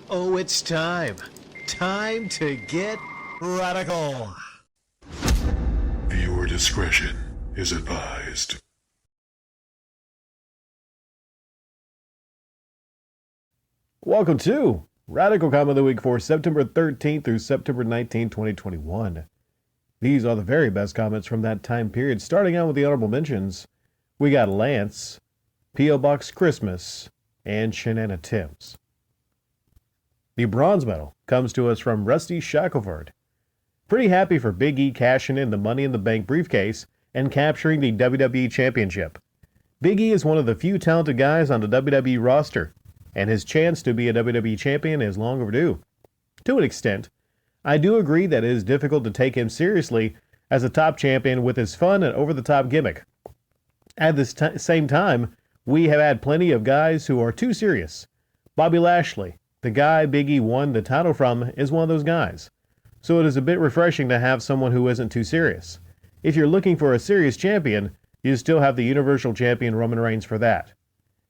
Oh, it's time. Time to get radical. Viewer discretion is advised. Welcome to Radical Comment of the Week for September 13th through September 19th, 2021. These are the very best comments from that time period. Starting out with the honorable mentions, we got Lance, P.O. Box Christmas, and Shanana Timms. The bronze medal comes to us from Rusty Shackelford. Pretty happy for Big E cashing in the Money in the Bank briefcase and capturing the WWE Championship. Big E is one of the few talented guys on the WWE roster, and his chance to be a WWE champion is long overdue. To an extent, I do agree that it is difficult to take him seriously as a top champion with his fun and over-the-top gimmick. At the same time, we have had plenty of guys who are too serious. Bobby Lashley, the guy Big E won the title from, is one of those guys. So it is a bit refreshing to have someone who isn't too serious. If you're looking for a serious champion, you still have the Universal Champion Roman Reigns for that.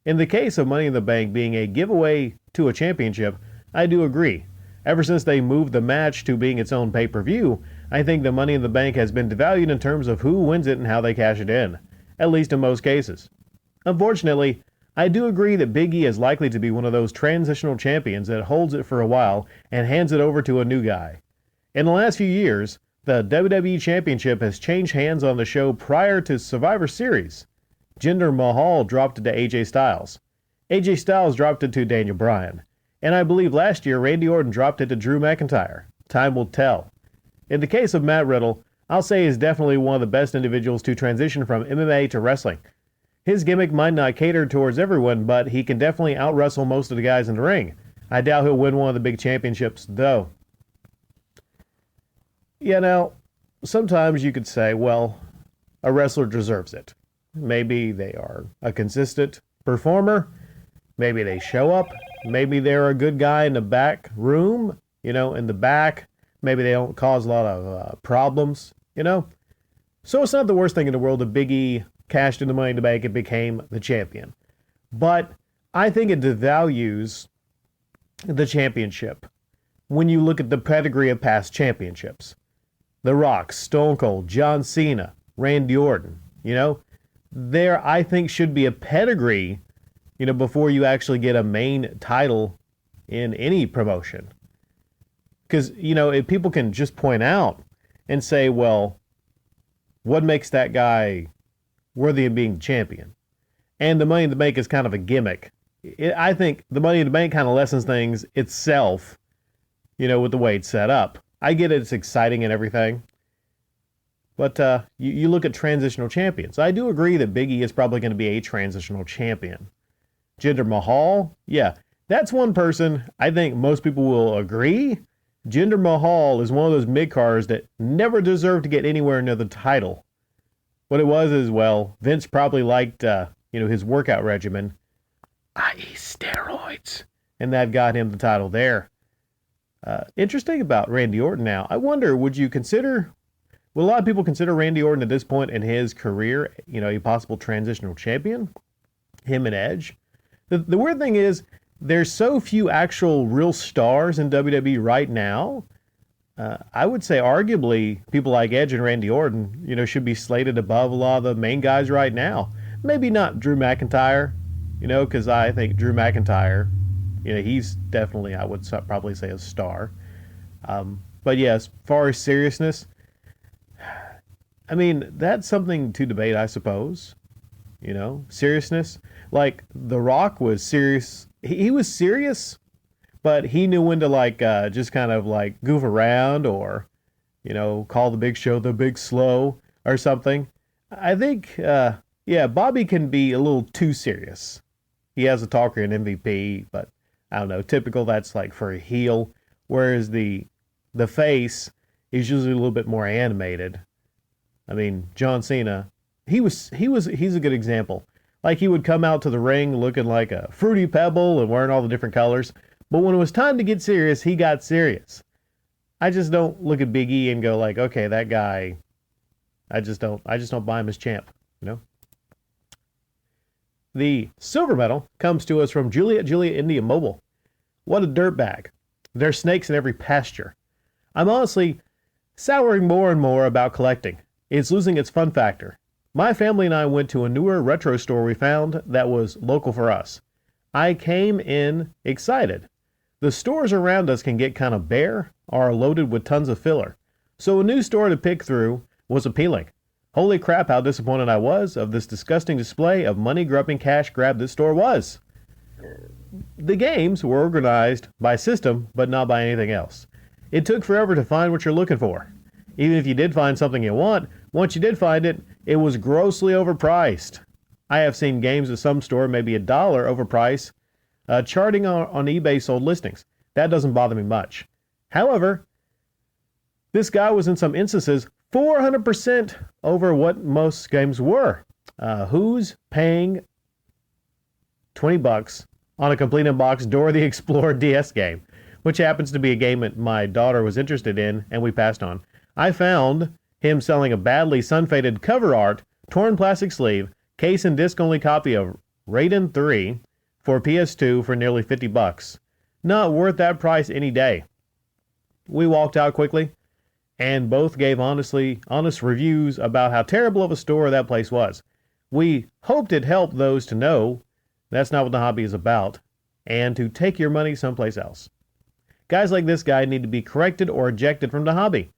In the case of Money in the Bank being a giveaway to a championship, I do agree. Ever since they moved the match to being its own pay-per-view, I think the Money in the Bank has been devalued in terms of who wins it and how they cash it in, at least in most cases. Unfortunately, I do agree that Big E is likely to be one of those transitional champions that holds it for a while and hands it over to a new guy. In the last few years, the WWE Championship has changed hands on the show prior to Survivor Series. Jinder Mahal dropped it to AJ Styles. AJ Styles dropped it to Daniel Bryan. And I believe last year Randy Orton dropped it to Drew McIntyre. Time will tell. In the case of Matt Riddle, I'll say he is definitely one of the best individuals to transition from MMA to wrestling. His gimmick might not cater towards everyone, but he can definitely out-wrestle most of the guys in the ring. I doubt he'll win one of the big championships, though. You know, sometimes you could say, well, a wrestler deserves it. Maybe they are a consistent performer. Maybe they show up. Maybe they're a good guy in the back room, in the back. Maybe they don't cause a lot of problems, So it's not the worst thing in the world that Big E cashed in the Money in the Bank and became the champion. But I think it devalues the championship when you look at the pedigree of past championships. The Rock, Stone Cold, John Cena, Randy Orton, there I think should be a pedigree, before you actually get a main title in any promotion. Because, if people can just point out and say, well, what makes that guy worthy of being champion? And the Money in the Bank is kind of a gimmick. I think the Money in the Bank kind of lessens things itself, with the way it's set up. I get it, it's exciting and everything. But you look at transitional champions. I do agree that Big E is probably going to be a transitional champion. Jinder Mahal, yeah, that's one person I think most people will agree. Jinder Mahal is one of those mid-cars that never deserved to get anywhere near the title. What it was is, well, Vince probably liked, his workout regimen, i.e. steroids, and that got him the title there. Interesting about Randy Orton now. I wonder, will a lot of people consider Randy Orton at this point in his career, a possible transitional champion? Him and Edge? The weird thing is, there's so few actual real stars in WWE right now. I would say arguably people like Edge and Randy Orton, should be slated above a lot of the main guys right now. Maybe not Drew McIntyre, because I think Drew McIntyre, he's definitely, I would probably say, a star. But yeah, as far as seriousness, I mean, that's something to debate, I suppose. Seriousness. Like, The Rock was serious. He was serious, but he knew when to, just kind of, goof around or, call the Big Show the Big Slow or something. I think, Bobby can be a little too serious. He has a talker in MVP, but, I don't know, typical that's, for a heel, whereas the face is usually a little bit more animated. I mean, John Cena, he's a good example. He would come out to the ring looking like a fruity pebble and wearing all the different colors. But when it was time to get serious, he got serious. I just don't look at Big E and go okay, that guy, I just don't buy him as champ, The silver medal comes to us from Juliet India Mobile. What a dirtbag. There's snakes in every pasture. I'm honestly souring more and more about collecting. It's losing its fun factor. My family and I went to a newer retro store we found that was local for us. I came in excited. The stores around us can get kind of bare or are loaded with tons of filler. So a new store to pick through was appealing. Holy crap, how disappointed I was of this disgusting display of money-grubbing cash grab this store was. The games were organized by system, but not by anything else. It took forever to find what you're looking for. Even if you did find something you want, once you did find it, it was grossly overpriced. I have seen games at some store maybe $1 overpriced, charting on eBay sold listings. That doesn't bother me much. However, this guy was in some instances 400% over what most games were. Who's paying $20 on a complete unboxed Dora the Explorer DS game, which happens to be a game that my daughter was interested in and we passed on. I found him selling a badly sun-faded cover art, torn plastic sleeve, case and disc-only copy of Raiden 3 for PS2 for nearly $50. Not worth that price any day. We walked out quickly and both gave honest reviews about how terrible of a store that place was. We hoped it helped those to know that's not what the hobby is about, and to take your money someplace else. Guys like this guy need to be corrected or ejected from the hobby.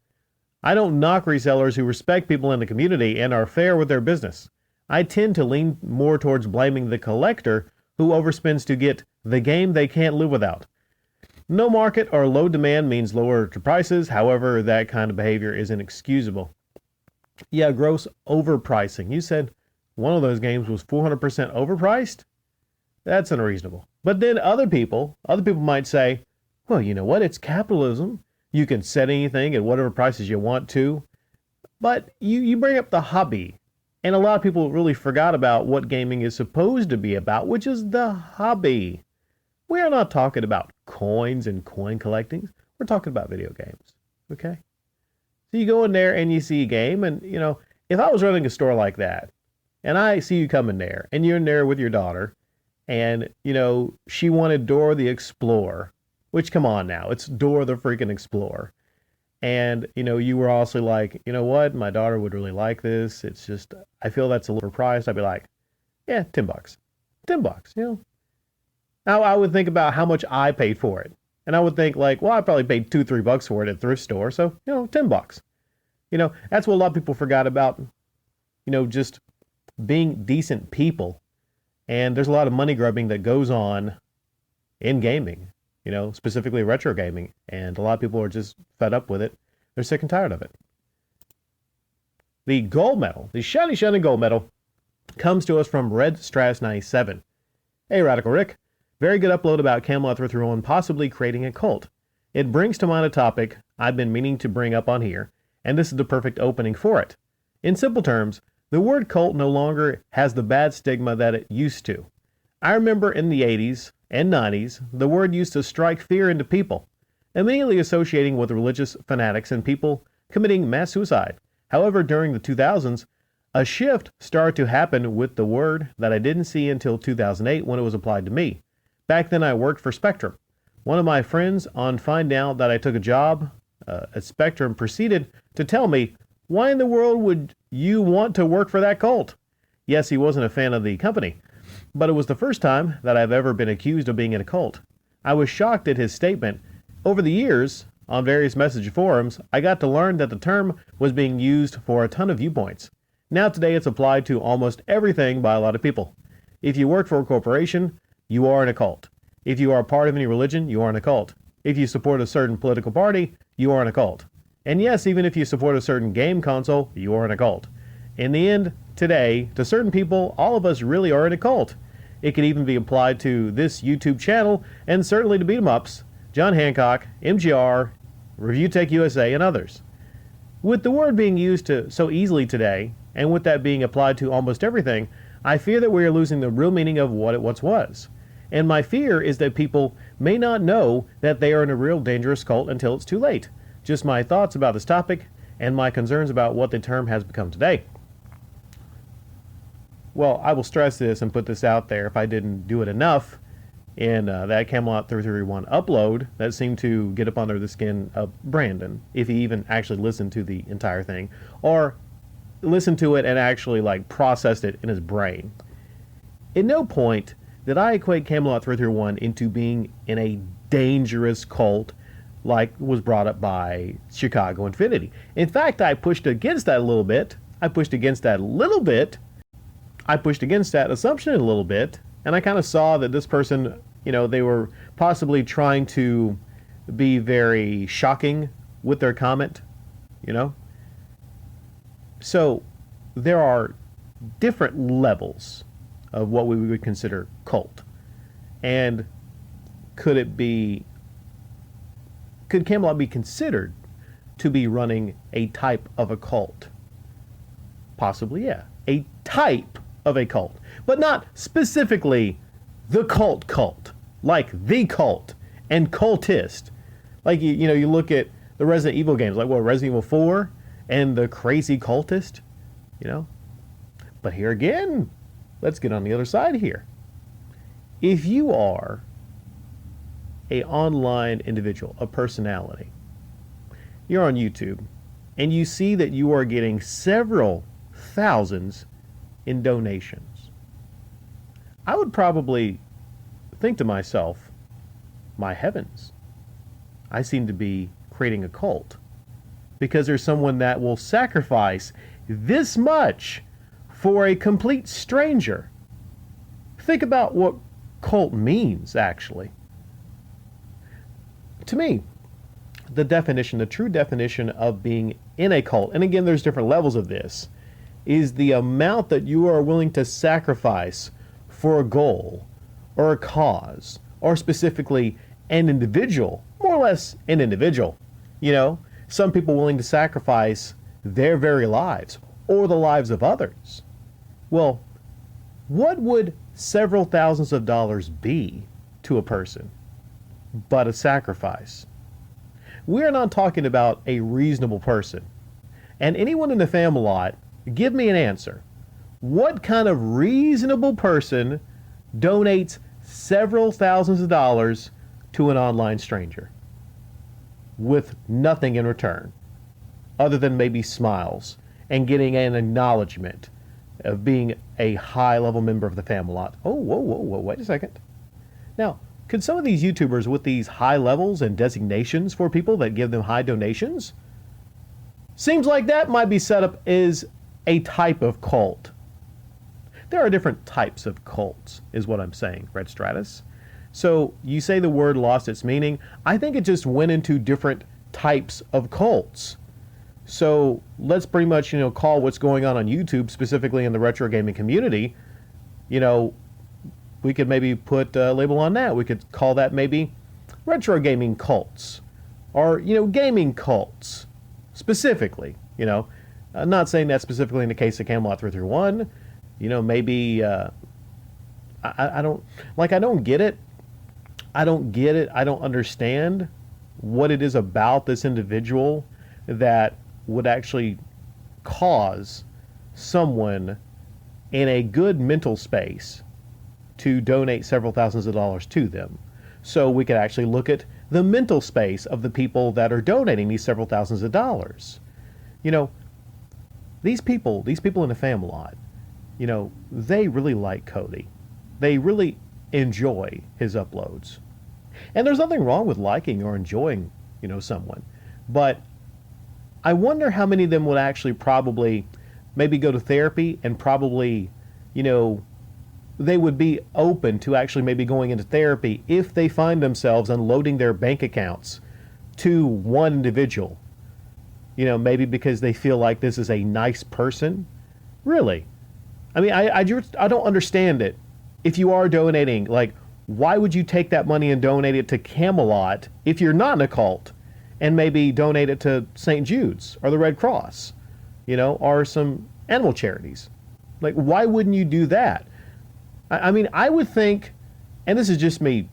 I don't knock resellers who respect people in the community and are fair with their business. I tend to lean more towards blaming the collector who overspends to get the game they can't live without. No market or low demand means lower prices. However, that kind of behavior is inexcusable. Yeah, gross overpricing. You said one of those games was 400% overpriced? That's unreasonable. But then other people might say, well, you know what? It's capitalism. You can set anything at whatever prices you want to. But you bring up the hobby. And a lot of people really forgot about what gaming is supposed to be about, which is the hobby. We are not talking about coins and coin collecting. We're talking about video games. Okay? So you go in there and you see a game, and, you know, if I was running a store like that, and I see you come in there, and you're in there with your daughter, and, you know, she wanted Dora the Explorer, which, come on now, it's Dora the freaking Explorer. And, you know, you were also like, you know what, my daughter would really like this. It's just, I feel that's a little overpriced. I'd be like, yeah, $10. $10, you know. Now, I would think about how much I paid for it. And I would think like, well, I probably paid $2-3 for it at a thrift store. So, you know, $10. You know, that's what a lot of people forgot about, you know, just being decent people. And there's a lot of money grubbing that goes on in gaming, you know, specifically retro gaming. And a lot of people are just fed up with it. They're sick and tired of it. The gold medal, the shiny gold medal, comes to us from Red Strass 97. Hey, Radical Rick. Very good upload about Camelot331 possibly creating a cult. It brings to mind a topic I've been meaning to bring up on here, and this is the perfect opening for it. In simple terms, the word cult no longer has the bad stigma that it used to. I remember in the 80s and 90s, the word used to strike fear into people, immediately associating with religious fanatics and people committing mass suicide. However, during the 2000s, a shift started to happen with the word that I didn't see until 2008 when it was applied to me. Back then I worked for Spectrum. One of my friends, on finding out that I took a job at Spectrum, proceeded to tell me, why in the world would you want to work for that cult? Yes, he wasn't a fan of the company, but it was the first time that I've ever been accused of being in a cult. I was shocked at his statement. Over the years, on various message forums, I got to learn that the term was being used for a ton of viewpoints. Now today it's applied to almost everything by a lot of people. If you work for a corporation, you are in a cult. If you are a part of any religion, you are in a cult. If you support a certain political party, you are in a cult. And yes, even if you support a certain game console, you are in a cult. In the end, today, to certain people, all of us really are in a cult. It could even be applied to this YouTube channel, and certainly to beat 'em ups, John Hancock, MGR, Review Tech USA, and others. With the word being used so easily today, and with that being applied to almost everything, I fear that we are losing the real meaning of what it once was. And my fear is that people may not know that they are in a real dangerous cult until it's too late. Just my thoughts about this topic and my concerns about what the term has become today. Well, I will stress this and put this out there if I didn't do it enough. in that Camelot331 upload that seemed to get up under the skin of Brandon, if he even actually listened to the entire thing, or listened to it and actually like processed it in his brain. At no point did I equate Camelot331 into being in a dangerous cult like was brought up by Chicago Infinity. In fact, I pushed against that a little bit. I pushed against that assumption a little bit, and I kind of saw that this person, they were possibly trying to be very shocking with their comment, So there are different levels of what we would consider cult. And could Camelot be considered to be running a type of a cult? Possibly, yeah. A type of a cult. But not specifically the cult, like the cult and cultist. Like, you look at the Resident Evil games, like Resident Evil 4 and the crazy cultist, But here again, let's get on the other side here. If you are an online individual, a personality, you're on YouTube, and you see that you are getting several thousands in donations, I would probably think to myself, my heavens, I seem to be creating a cult, because there's someone that will sacrifice this much for a complete stranger. Think about what cult means, actually. To me, the true definition of being in a cult, and again, there's different levels of this, is the amount that you are willing to sacrifice for a goal or a cause, or specifically an individual, more or less an individual. Some people willing to sacrifice their very lives or the lives of others. Well, what would several thousands of dollars be to a person but a sacrifice? We're not talking about a reasonable person. And anyone in the Camelot, give me an answer. What kind of reasonable person donates several thousands of dollars to an online stranger with nothing in return other than maybe smiles and getting an acknowledgement of being a high-level member of the Camelot? Oh, whoa, wait a second. Now, could some of these YouTubers with these high levels and designations for people that give them high donations, seems like that might be set up as a type of cult. There are different types of cults, is what I'm saying, Red Stratus. So you say the word lost its meaning. I think it just went into different types of cults. So let's pretty much, call what's going on YouTube, specifically in the retro gaming community, we could maybe put a label on that. We could call that maybe retro gaming cults, or, gaming cults, specifically, I'm not saying that specifically in the case of Camelot331, maybe, I don't get it. I don't understand what it is about this individual that would actually cause someone in a good mental space to donate several thousands of dollars to them. So we could actually look at the mental space of the people that are donating these several thousands of dollars. These people in the Camelot, they really like Cody. They really enjoy his uploads. And there's nothing wrong with liking or enjoying, someone. But I wonder how many of them would actually probably maybe go to therapy and probably, they would be open to actually maybe going into therapy if they find themselves unloading their bank accounts to one individual. Maybe because they feel like this is a nice person. Really? I mean, I don't understand it. If you are donating, like, why would you take that money and donate it to Camelot if you're not in a cult, and maybe donate it to St.Jude's or the Red Cross, or some animal charities? Like, why wouldn't you do that? I mean, I would think, and this is just me,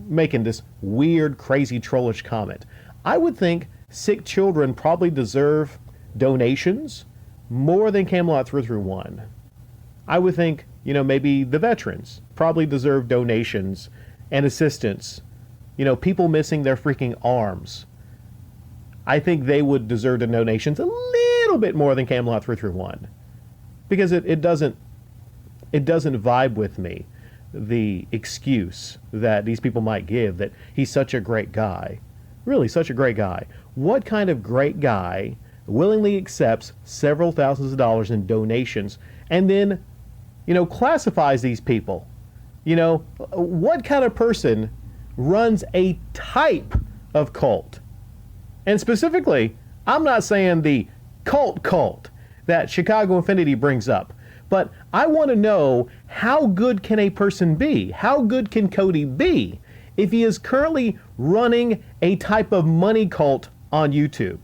making this weird, crazy, trollish comment. I would think sick children probably deserve donations more than Camelot331. I would think maybe the veterans probably deserve donations and assistance. People missing their freaking arms. I think they would deserve the donations a little bit more than Camelot331, because it doesn't vibe with me, the excuse that these people might give that he's such a great guy. Really, such a great guy. What kind of great guy willingly accepts several thousands of dollars in donations and then, classifies these people? What kind of person runs a type of cult? And specifically, I'm not saying the cult that Chicago Infinity brings up, but I want to know, how good can a person be? How good can Cody be if he is currently running a type of money cult on YouTube?